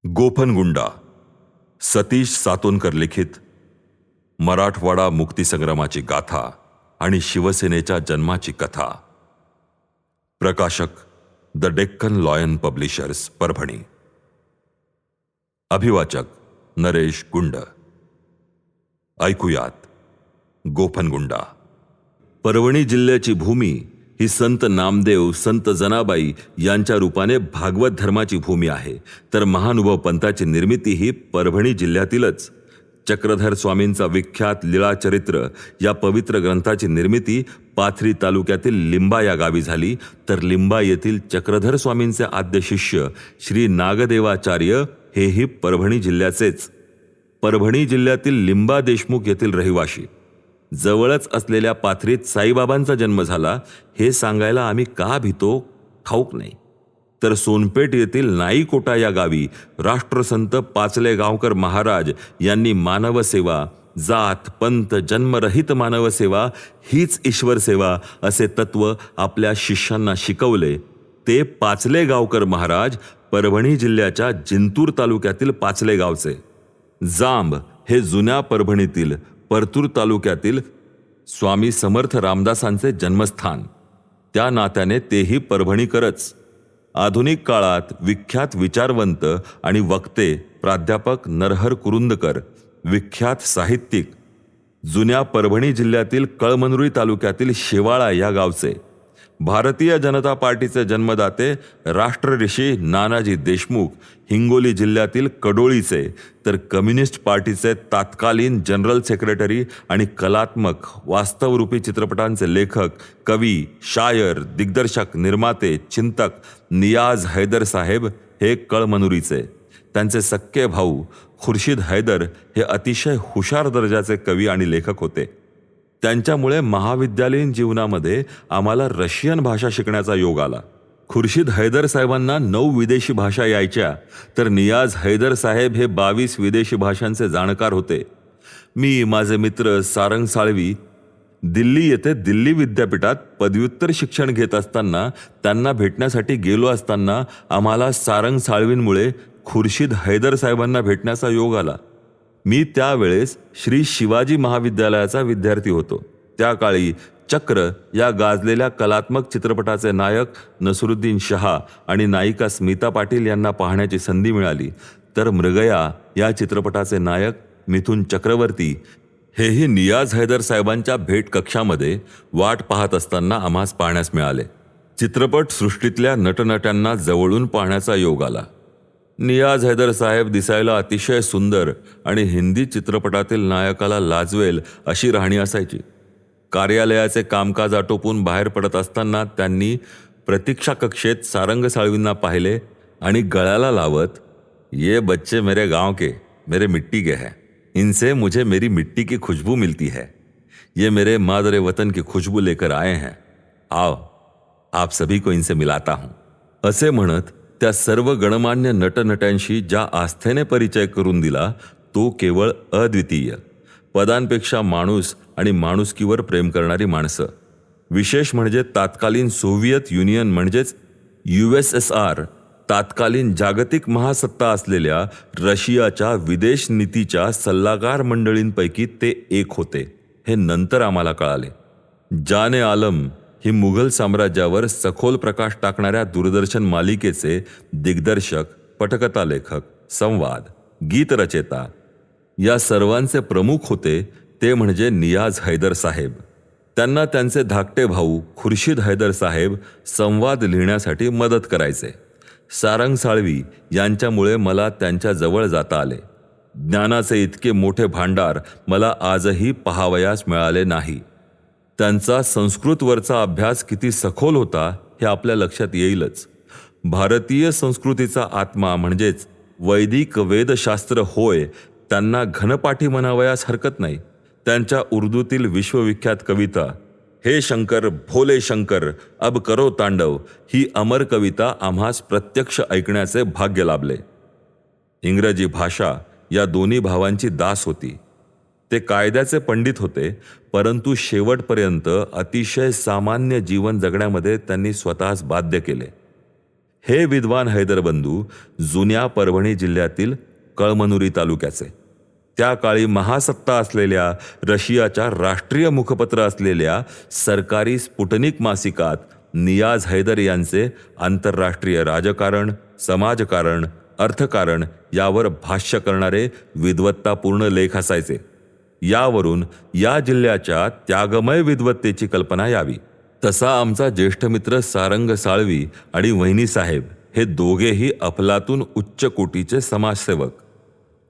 गोफनगुंडा सतीश सातोनकर लिखित मराठवाडा मुक्तीसंग्रामाची गाथा आणि शिवसेनेच्या जन्माची कथा. प्रकाशक the Deccan lion publishers, Parbhani. अभिवाचक नरेश गुंड. ऐकूयात गोफनगुंडा. परभणी जिल्ह्याची भूमी ही संत नामदेव, संत जनाबाई यांच्या रूपाने भागवत धर्माची भूमी आहे. तर महानुभाव पंथाची निर्मिती ही परभणी जिल्ह्यातीलच. चक्रधर स्वामींचा विख्यात लीळाचरित्र या पवित्र ग्रंथाची निर्मिती पाथरी तालुक्यातील लिंबा या गावी झाली. तर लिंबा येथील चक्रधर स्वामींचे आद्य शिष्य श्री नागदेवाचार्य हेही परभणी जिल्ह्याचेच. परभणी जिल्ह्यातील लिंबा देशमुख येथील रहिवाशी. जवळच असलेल्या पाथरीत साईबाबांचा जन्म झाला हे सांगायला आम्ही का भीतो ठाऊक नाही. तर सोनपेठ येथील नाईकोटा या गावी राष्ट्रसंत पाचलेगावकर महाराज यांनी मानवसेवा, जात पंथ जन्मरहित मानवसेवा हीच ईश्वर सेवा असे तत्व आपल्या शिष्यांना शिकवले. ते पाचलेगावकर महाराज परभणी जिल्ह्याच्या जिंतूर तालुक्यातील पाचलेगावचे. जांब हे जुन्या परभणीतील परतूर तालुक्यातील स्वामी समर्थ रामदासांचे जन्मस्थान. त्या नात्याने तेही परभणीकरच. आधुनिक काळात विख्यात विचारवंत आणि वक्ते प्राध्यापक नरहर कुरुंदकर, विख्यात साहित्यिक, जुन्या परभणी जिल्ह्यातील कळमनुरी तालुक्यातील शेवाळा या गावचे. भारतीय जनता पार्टीचे जन्मदाते राष्ट्र ऋषी नानाजी देशमुख हिंगोली जिल्ह्यातील कडोळीचे. तर कम्युनिस्ट पार्टीचे तात्कालीन जनरल सेक्रेटरी आणि कलात्मक वास्तवरूपी चित्रपटांचे लेखक, कवी, शायर, दिग्दर्शक, निर्माते, चिंतक नियाज हैदर साहेब हे कळमनुरीचे. त्यांचे सक्के भाऊ खुर्शीद हैदर हे अतिशय हुशार दर्जाचे कवी आणि लेखक होते. त्यांच्यामुळे महाविद्यालयीन जीवनामध्ये आम्हाला रशियन भाषा शिकण्याचा योग आला. खुर्शीद हैदर साहेबांना 9 विदेशी भाषा यायच्या, तर नियाज हैदर साहेब हे 22 विदेशी भाषांचे जाणकार होते. मी, माझे मित्र सारंग साळवी दिल्ली येथे दिल्ली विद्यापीठात पदव्युत्तर शिक्षण घेत असताना त्यांना भेटण्यासाठी गेलो असताना आम्हाला सारंग साळवींमुळे खुर्शीद हैदर साहेबांना भेटण्याचा योग आला. मी त्यावेळेस श्री शिवाजी महाविद्यालयाचा विद्यार्थी होतो. त्या काळी चक्र या गाजलेल्या कलात्मक चित्रपटाचे नायक नसरुद्दीन शहा आणि नायिका स्मिता पाटील यांना पाहण्याची संधी मिळाली. तर मृगया या चित्रपटाचे नायक मिथुन चक्रवर्ती हेही नियाज हैदर साहेबांच्या भेट कक्षामध्ये वाट पाहत असताना आम्हास पाहण्यास मिळाले. चित्रपट सृष्टीतल्या नटनट्यांना जवळून पाहण्याचा योग आला. नियाज हैदर साहेब दिसायला अतिशय सुंदर आणि हिंदी चित्रपटातील नायकाला लाजवेल अशी राहणी असायची. कार्यालयाचे कामकाज आटोपून बाहेर पडत असताना त्यांनी प्रतीक्षा कक्षेत सारंग साळवींना पाहिले आणि गळ्याला लावत, "ये बच्चे मेरे गांव के, मेरे मिट्टी के हैं. इनसे मुझे मेरी मिट्टी की खुशबू मिलती है. ये मेरे मादरे वतन की खुशबू लेकर आए हैं. आओ, आप सभी को इनसे मिलाता हूं." असे म्हणत त्या सर्व गणमान्य नटनट्यांशी ज्या आस्थेने परिचय करून दिला तो केवळ अद्वितीय. पदांपेक्षा माणूस आणि माणुसकीवर प्रेम करणारी माणसं. विशेष म्हणजे तात्कालीन सोव्हिएत युनियन म्हणजेच USSR, तात्कालीन जागतिक महासत्ता असलेल्या रशियाच्या विदेश नीतीच्या सल्लागार मंडळींपैकी ते एक होते हे नंतर आम्हाला कळाले. जाने आलम ही मुघल साम्राज्यावर सखोल प्रकाश टाकणाऱ्या दूरदर्शन मालिकेचे दिग्दर्शक, पटकथा लेखक, संवाद, गीतरचेता या सर्वांचे प्रमुख होते ते म्हणजे नियाज हैदर साहेब. त्यांना त्यांचे धाकटे भाऊ खुर्शीद हैदर साहेब संवाद लिहिण्यासाठी मदत करायचे. सारंग साळवी यांच्यामुळे मला त्यांच्या जवळ जाता आले. ज्ञानाचे इतके मोठे भांडार मला आजही पाहावयास मिळाले नाही. त्यांचा संस्कृतवरचा अभ्यास किती सखोल होता हे आपल्या लक्षात येईलच. भारतीय संस्कृतीचा आत्मा म्हणजेच वैदिक वेदशास्त्र होय त्यांना घनपाठी म्हणावयास हरकत नाही. त्यांच्या उर्दूतील विश्वविख्यात कविता "हे शंकर भोले शंकर अब करो तांडव" ही अमर कविता आम्हास प्रत्यक्ष ऐकण्याचे भाग्य लाभले. इंग्रजी भाषा या दोन्ही भावांची दास होती. ते कायद्याचे पंडित होते, परंतु शेवटपर्यंत अतिशय सामान्य जीवन जगण्यामध्ये त्यांनी स्वतःस बाध्य केले. हे विद्वान हैदरबंधू जुन्या परभणी जिल्ह्यातील कळमनुरी तालुक्याचे, त्या काळी महासत्ता असलेल्या रशियाच्या राष्ट्रीय मुखपत्र असलेल्या सरकारी स्पुटनिक मासिकात नियाज हैदर यांचे आंतरराष्ट्रीय राजकारण, समाजकारण, अर्थकारण यावर भाष्य करणारे विद्वत्तापूर्ण लेख असायचे. यावरून या जिल्ह्याच्या त्यागमय विद्वत्तेची कल्पना यावी. तसा आमचा ज्येष्ठ मित्र सारंग साळवी आणि वहिनीसाहेब हे दोघेही अफलातून उच्च कोटीचे समाजसेवक.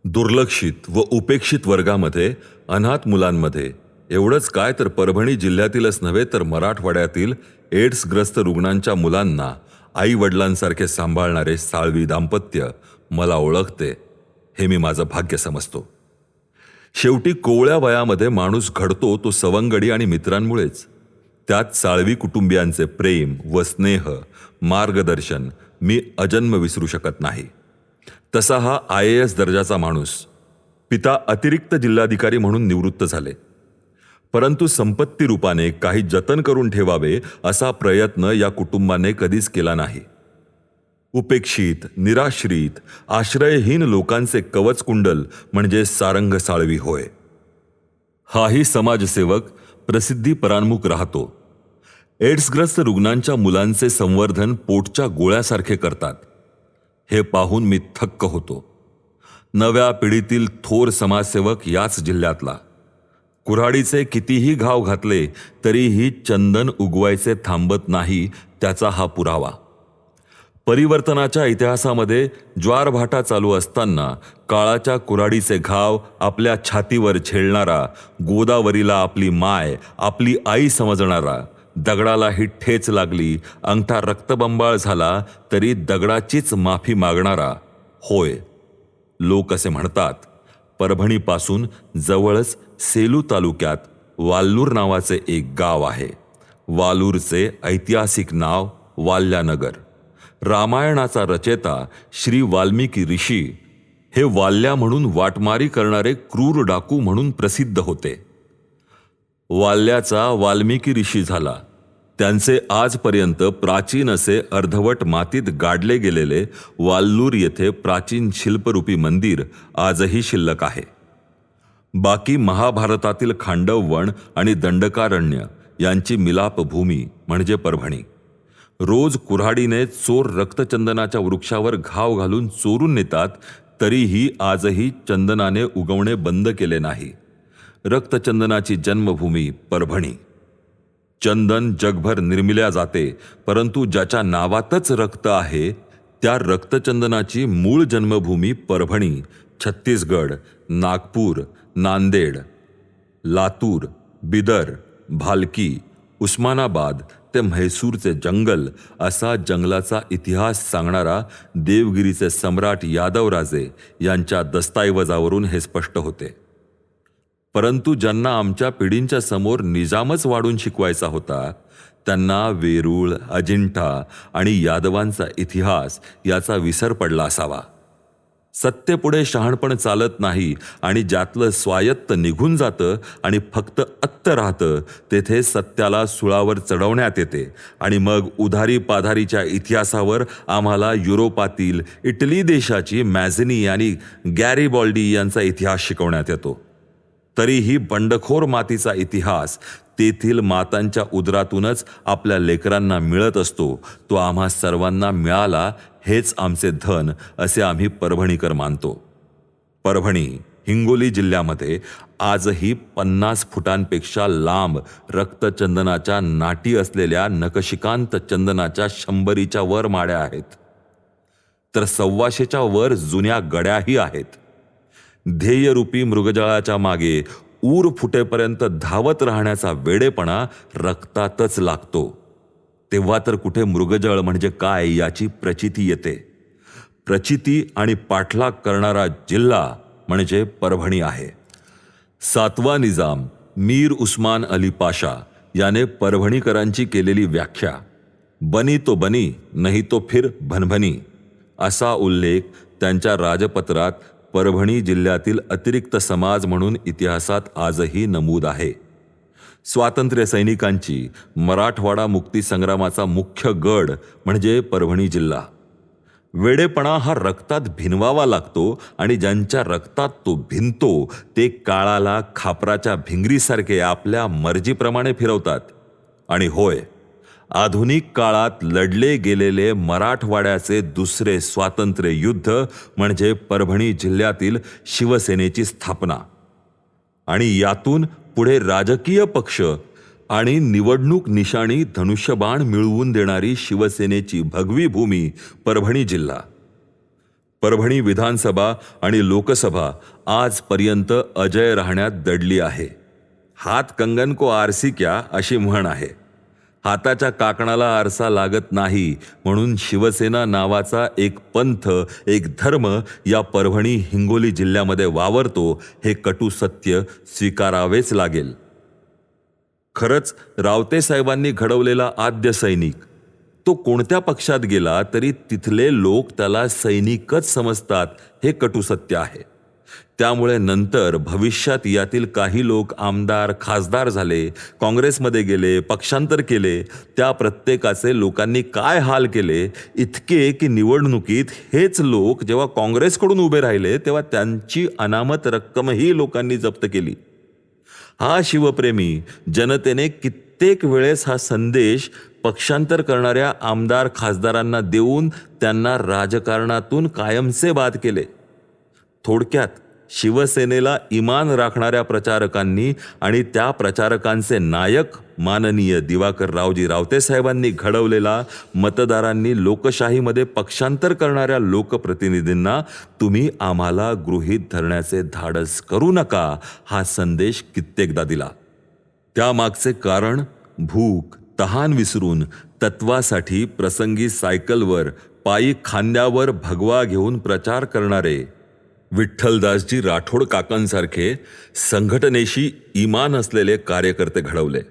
दुर्लक्षित व उपेक्षित वर्गामध्ये, अनाथ मुलांमध्ये, एवढंच काय तर परभणी जिल्ह्यातीलच नव्हे तर मराठवाड्यातील एड्सग्रस्त रुग्णांच्या मुलांना आई वडिलांसारखे सांभाळणारे साळवी दाम्पत्य मला ओळखते, हे मी माझं भाग्य समजतो. शेवटी कोवळ्या वयामध्ये माणूस घडतो तो सवंगडी आणि मित्रांमुळेच. त्यात साळवी कुटुंबियांचे प्रेम व स्नेह, मार्गदर्शन मी अजन्म विसरू शकत नाही. तसा हा IAS दर्जाचा माणूस. पिता अतिरिक्त जिल्हाधिकारी म्हणून निवृत्त झाले, परंतु संपत्ती रूपाने काही जतन करून ठेवावे असा प्रयत्न या कुटुंबाने कधीच केला नाही. उपेक्षित, निराश्रित, आश्रयहीन लोकांचे कवचकुंडल म्हणजे सारंग साळवी होय. हाही समाजसेवक प्रसिद्धी परान्मुख राहतो. एड्सग्रस्त रुग्णांच्या मुलांचे संवर्धन पोटच्या गोळ्यासारखे करतात. हे पाहून मी थक्क होतो. नव्या पिढीतील थोर समाजसेवक याच जिल्ह्यातला. कुऱ्हाडीचे कितीही घाव घातले तरीही चंदन उगवायचे थांबत नाही, त्याचा हा पुरावा. परिवर्तनाच्या इतिहासामध्ये ज्वारभाटा चालू असताना काळाच्या कुऱ्हाडीचे घाव आपल्या छातीवर झेलणारा, गोदावरीला आपली माय, आपली आई समजणारा, दगडाला ही ठेच लागली, अंगठा रक्तबंबाळ झाला तरी दगडाचीच माफी मागणारा, होय, लोक असे म्हणतात. परभणीपासून जवळच सेलू तालुक्यात वाल्लूर नावाचे एक गाव आहे. वालूरचे ऐतिहासिक नाव वाल्यानगर. रामायणाचा रचेता श्री वाल्मिकी ऋषी हे वाल्या म्हणून वाटमारी करणारे क्रूर डाकू म्हणून प्रसिद्ध होते. वाल्याचा वाल्मिकी ऋषी झाला. त्यांचे आजपर्यंत प्राचीन असे अर्धवट मातीत गाडले गेलेले वाल्लूर येथे प्राचीन शिल्परूपी मंदिर आजही शिल्लक आहे. बाकी महाभारतातील खांडववन आणि दंडकारण्य यांची मिलापभूमी म्हणजे परभणी. रोज कुऱ्हाडीने चोर रक्तचंदनाच्या वृक्षावर घाव घालून चोरून नेतात, तरीही आजही चंदनाने उगवणे बंद केले नाही. रक्तचंदनाची जन्मभूमी परभणी. चंदन जगभर निर्मिल्या जाते, परंतु ज्याच्या नावातच रक्त आहे त्या रक्तचंदनाची मूळ जन्मभूमी परभणी, छत्तीसगड, नागपूर, नांदेड, लातूर, बिदर, भालकी, उस्मानाबाद ते म्हैसूरचे जंगल असा जंगलाचा इतिहास सांगणारा देवगिरीचे सम्राट यादवराजे यांच्या दस्तऐवजावरून हे स्पष्ट होते. परंतु ज्यांना आमच्या पिढींच्या समोर निजामच वाढून शिकवायचा होता, त्यांना वेरूळ, अजिंठा आणि यादवांचा इतिहास याचा विसर पडला असावा. सत्तेपुढे शहाणपण चालत नाही आणि ज्यातलं स्वायत्त निघून जातं आणि फक्त अत्त राहतं, तेथे सत्याला सुळावर चढवण्यात येते आणि मग उधारी पाधारीच्या इतिहासावर आम्हाला युरोपातील इटली देशाची मॅझिनी आणि गॅरिबॉल्डी यांचा इतिहास शिकवण्यात येतो. तरीही बंडखोर मातीचा इतिहास तेथील मातांच्या उदरातूनच आपल्या लेकरांना मिळत असतो, तो आम्हा सर्वांना मिळाला हेच आमचे धन असे आम्ही परभणीकर मानतो. परभणी, हिंगोली जिल्ह्यामध्ये आजही 50 फुटांपेक्षा लांब रक्तचंदनाच्या नाटी असलेल्या नखशिकांत चंदनाच्या 100च्या वर माड्या आहेत, तर 125च्या वर जुन्या गड्याही आहेत. ध्येयरूपी मृगजळाच्या मागे ऊर फुटेपर्यंत धावत राहण्याचा वेडेपणा रक्तातच लागतो. तेव्हा तर कुठे मृगजळ म्हणजे काय याची प्रचिती येते. प्रचिती आणि पाठलाग करणारा जिल्हा म्हणजे परभणी आहे. 7वा निजाम मीर उस्मान अली पाशा याने परभणीकरांची केलेली व्याख्या, बनी तो बनी नाही तो फिर भनभनी, असा उल्लेख त्यांच्या राजपत्रात परभणी जिल्ह्यातील अतिरिक्त समाज म्हणून इतिहासात आजही नमूद आहे. स्वातंत्र्य सैनिकांची मराठवाडा मुक्ती संग्रामाचा मुख्य गड म्हणजे परभणी जिल्हा. वेडेपणा हा रक्तात भिनवावा लागतो आणि ज्यांच्या रक्तात तो भिनतो ते काळाला खापराच्या भिंगरीसारखे आपल्या मर्जीप्रमाणे फिरवतात. आणि होय, आधुनिक काळात लढले गेलेले मराठवाड्याचे दुसरे स्वातंत्र्य युद्ध म्हणजे परभणी जिल्ह्यातील शिवसेनेची स्थापना. आणि यातून पुढे राजकीय पक्ष आणि निवडणूक निशाणी धनुष्यबाण मिळवून देणारी शिवसेनेची भगवी भूमी परभणी जिल्हा. परभणी विधानसभा आणि लोकसभा आजपर्यंत अजय राहण्यात दडली आहे. हात कंगन को आरसी क्या अशी म्हण आहे. हाताच्या काकणाला आरसा लागत नाही म्हणून शिवसेना नावाचा एक पंथ, एक धर्म या परभणी हिंगोली जिल्ह्यामध्ये वावरतो हे कटू सत्य स्वीकारावेच लागेल. खरंच रावते साहेबांनी घडवलेला आद्य सैनिक, तो कोणत्या पक्षात गेला तरी तिथले लोक त्याला सैनिकच समजतात हे कटू सत्य आहे. त्यामुळे नंतर भविष्यात यातील काही लोक आमदार खासदार झाले, काँग्रेसमध्ये गेले, पक्षांतर केले. त्या प्रत्येकाचे लोकांनी काय हाल केले, इतके की निवडणुकीत हेच लोक जेव्हा काँग्रेसकडून उभे राहिले तेव्हा त्यांची अनामत रक्कमही लोकांनी जप्त केली. हा शिवप्रेमी जनतेने कित्येक वेळेस हा संदेश पक्षांतर करणाऱ्या आमदार खासदारांना देऊन त्यांना राजकारणातून कायमचे बाद केले. थोडक्यात शिवसेनेला इमान राखणाऱ्या प्रचारकांनी आणि त्या प्रचारकांचे नायक माननीय दिवाकर रावजी रावते साहेबांनी घडवलेला मतदारांनी लोकशाहीमध्ये पक्षांतर करणाऱ्या लोकप्रतिनिधींना तुम्ही आम्हाला गृहीत धरण्याचे धाडस करू नका हा संदेश कित्येकदा दिला. त्यामागचे कारण भूक तहान विसरून तत्वासाठी प्रसंगी सायकलवर पायी खांद्यावर भगवा घेऊन प्रचार करणारे विठ्ठलदासजी राठोड काकांसारखे संघटनेशी इमान असलेले कार्यकर्ते घडवले.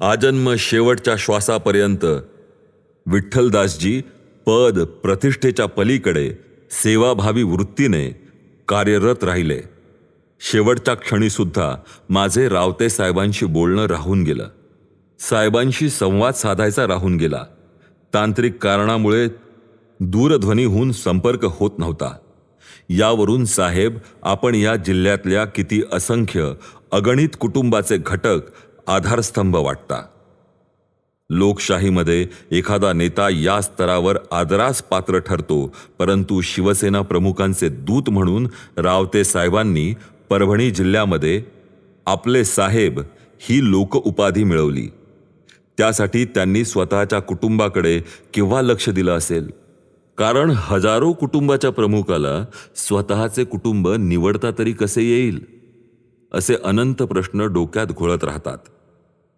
आजन्म शेवटच्या श्वासापर्यंत विठ्ठलदासजी पद प्रतिष्ठेच्या पलीकडे सेवाभावी वृत्तीने कार्यरत राहिले. शेवटच्या क्षणीसुद्धा माझे रावते साहेबांशी बोलणं राहून गेलं. साहेबांशी संवाद साधायचा राहून गेला. तांत्रिक कारणामुळे दूरध्वनीहून संपर्क होत नव्हता. यावरून साहेब आपण या जिल्ह्यातल्या किती असंख्य अगणित कुटुंबाचे घटक आधारस्तंभ वाटता. लोकशाहीमध्ये एखादा नेता या स्तरावर आदरास पात्र ठरतो, परंतु शिवसेना प्रमुखांचे दूत म्हणून रावते साहेबांनी परभणी जिल्ह्यामध्ये आपले साहेब ही लोक उपाधी मिळवली. त्यासाठी त्यांनी स्वतःच्या कुटुंबाकडे केव्हा लक्ष दिलं असेल? कारण हजारो कुटुंबाच्या प्रमुखाला स्वतःचे कुटुंब निवडता तरी कसे येईल असे अनंत प्रश्न डोक्यात घोळत राहतात.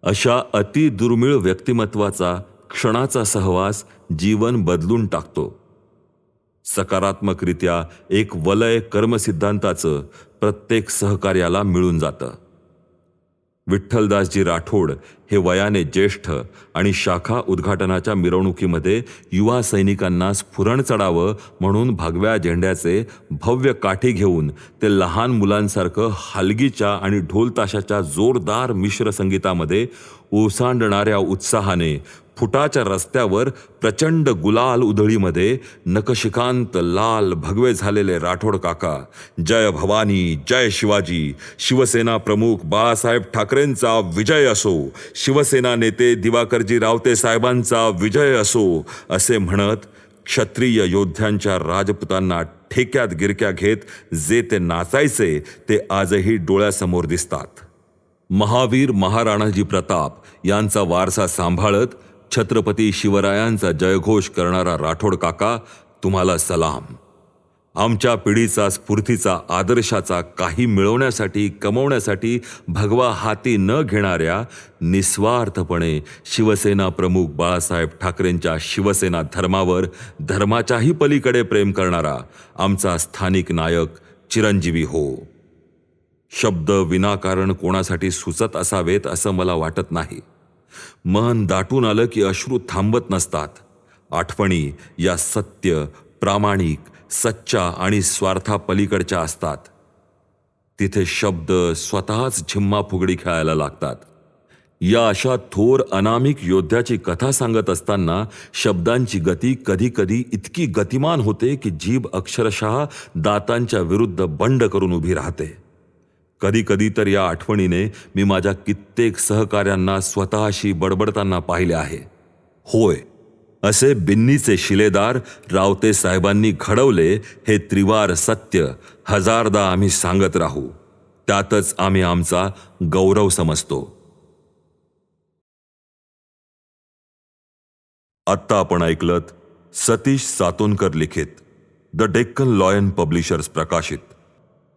अशा अतिदुर्मिळ व्यक्तिमत्वाचा क्षणाचा सहवास जीवन बदलून टाकतो. सकारात्मकरित्या एक वलय कर्मसिद्धांताचं प्रत्येक सहकार्याला मिळून जातं. विठ्ठलदासजी राठोड हे वयाने ज्येष्ठ आणि शाखा उद्घाटनाच्या मिरवणुकीमध्ये युवा सैनिकांना स्फुरण चढावं म्हणून भगव्या झेंड्याचे भव्य काठी घेऊन ते लहान मुलांसारखं हलगीच्या आणि ढोलताशाच्या जोरदार मिश्र संगीतामध्ये ओसांडणाऱ्या उत्साहाने फुटाच्या रस्त्यावर प्रचंड गुलाल उधळीमध्ये नखशिखांत लाल भगवे झालेले राठोड काका, जय भवानी, जय शिवाजी, शिवसेना प्रमुख बाळासाहेब ठाकरेंचा विजय असो, शिवसेना नेते दिवाकरजी रावते साहेबांचा विजय असो असे म्हणत क्षत्रिय योद्ध्यांच्या राजपुतांना ठेक्यात गिरक्या घेत जे ते नाचायचे ते आजही डोळ्यासमोर दिसतात. महावीर महाराणाजी प्रताप यांचा वारसा सांभाळत छत्रपती शिवरायांचा जयघोष करणारा राठोड काका, तुम्हाला सलाम. आमच्या पिढीचा स्फूर्तीचा आदर्शाचा काही मिळवण्यासाठी कमवण्यासाठी भगवा हाती न घेणाऱ्या निस्वार्थपणे शिवसेना प्रमुख बाळासाहेब ठाकरेंच्या शिवसेना धर्मावर धर्माच्याही पलीकडे प्रेम करणारा आमचा स्थानिक नायक चिरंजीवी हो. शब्द विनाकारण कोणासाठी सुचत असावेत असं मला वाटत नाही. मन दाटून आलं की अश्रू थांबत नसतात. आठवणी या सत्य, प्रामाणिक, सच्चा आणि स्वार्था पलीकडच्या असतात. तिथे शब्द स्वतःच झिम्मा फुगडी खेळायला लागतात. या अशा थोर अनामिक योद्ध्याची कथा सांगत असताना शब्दांची गती कधी कधी इतकी गतिमान होते की जीभ अक्षरशः दातांच्या विरुद्ध बंड करून उभी राहते. कधी कधी तर या आठवणीने मी माझ्या कित्येक सहकाऱ्यांना स्वतःशी बडबडताना पाहिले आहे. होय, असे बिन्नीचे शिलेदार रावते साहेबांनी घडवले हे त्रिवार सत्य हजारदा आम्ही सांगत राहू. त्यातच आम्ही आमचा गौरव समजतो. आत्ता आपण ऐकलत सतीश सातोनकर लिखित द डेक्कन लॉयन पब्लिशर्स प्रकाशित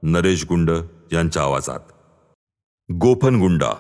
नरेश गुंड यांच्या आवाजात गोफनगुंडा